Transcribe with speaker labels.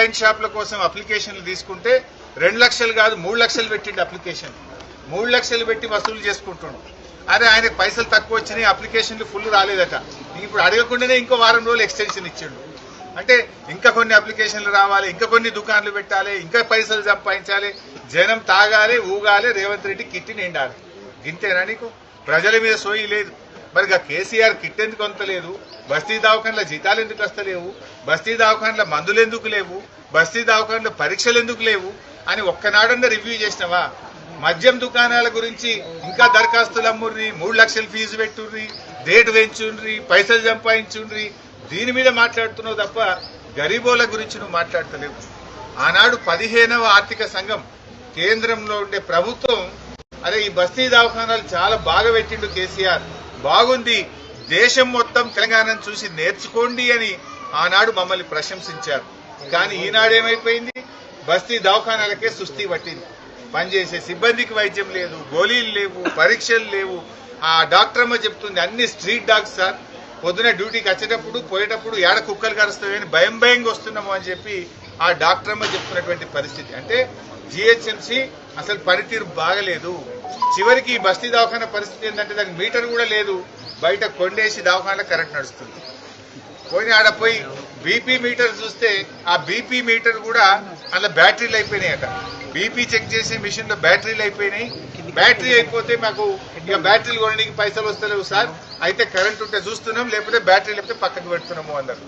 Speaker 1: Wine షాప్ల కోసం అప్లికేషన్లు తీసుకుంటే 2 లక్షలు కాదు 3 లక్షలు పెట్టిండు అప్లికేషన్. 3 లక్షలు పెట్టి వసూలు చేసుకుంటుండు. అరే ఆయనకు పైసలు తక్కువ వచ్చినాయి, అప్లికేషన్లు ఫుల్ రాలేదట. ఇప్పుడు అడగకుండానే ఇంకో వారం రోజులు ఎక్స్టెన్షన్ ఇచ్చిండు. అంటే ఇంకా కొన్ని అప్లికేషన్లు రావాలి, ఇంకా కొన్ని దుకాణాలు పెట్టాలి, ఇంకా పైసలు సంపాదించాలి, జనం తాగాలి, ఊగాలి, రేవంత్ రెడ్డి కిట్టి నిండాలి. ఇంతేనా నీకు? ప్రజల మీద సోయి లేదు. మరి కేసీఆర్ కిట్ ఎందుకు అంతలేదు? బస్తీ దవాఖాన్ల జీతాలు ఎందుకు వస్తలేవు? బస్తీ దవాఖాన్ల మందులు ఎందుకు లేవు? బస్తీ దవాఖాన్ల పరీక్షలు ఎందుకు లేవు అని ఒక్కనాడన్నా రివ్యూ చేసినావా? మద్యం దుకాణాల గురించి ఇంకా దరఖాస్తులు అమ్ముర్రి, 3 లక్షలు ఫీజు పెట్టుర్రి, రేటు పెంచుండ్రి, పైసలు సంపాదించుండ్రి, దీని మీద మాట్లాడుతున్నావు తప్ప గరీబోల గురించి నువ్వు మాట్లాడతలేవు. ఆనాడు 15వ ఆర్థిక సంఘం కేంద్రంలో ఉండే ప్రభుత్వం అరే ఈ బస్తీ దవాఖానాలు చాలా బాగా పెట్టిండు కేసీఆర్, బాగుంది, దేశం మొత్తం తెలంగాణను చూసి నేర్చుకోండి అని ఆనాడు మమ్మల్ని ప్రశంసించారు. కానీ ఈనాడేమైపోయింది? బస్తీ దవాఖానాలకే సుస్థి పట్టింది. పనిచేసే సిబ్బందికి వైద్యం లేదు, గోళీలు లేవు, పరీక్షలు లేవు. ఆ డాక్టర్ అమ్మ చెప్తుంది అన్ని స్ట్రీట్ డాగ్స్ సార్, పొద్దున డ్యూటీకి వచ్చేటప్పుడు పోయేటప్పుడు ఏడ కుక్కలు కరుస్తాయని భయంగా వస్తున్నాము అని చెప్పి ఆ డాక్టర్ అమ్మ చెప్తున్నటువంటి పరిస్థితి. అంటే జిహెచ్ఎంసీ అసలు పనితీరు బాగలేదు. చివరికి ఈ బస్తీ దవాఖాన పరిస్థితి ఏంటంటే దానికి మీటర్ కూడా లేదు, బయట కొండేసి దవాఖాన కరెంట్ నడుస్తుంది. పోయి ఆడ పోయి బీపీ మీటర్ చూస్తే ఆ బీపీ మీటర్ కూడా అందులో బ్యాటరీలు అయిపోయినాయట. బీపీ చెక్ చేసే మిషన్ లో బ్యాటరీలు అయిపోయినాయి. బ్యాటరీ అయిపోతే మాకు ఇక బ్యాటరీలు కొనడానికి పైసలు వస్తలేవు సార్, అయితే కరెంట్ ఉంటే చూస్తున్నాం, లేకపోతే బ్యాటరీ లేకపోతే పక్కకు పెడుతున్నాము అన్నారు.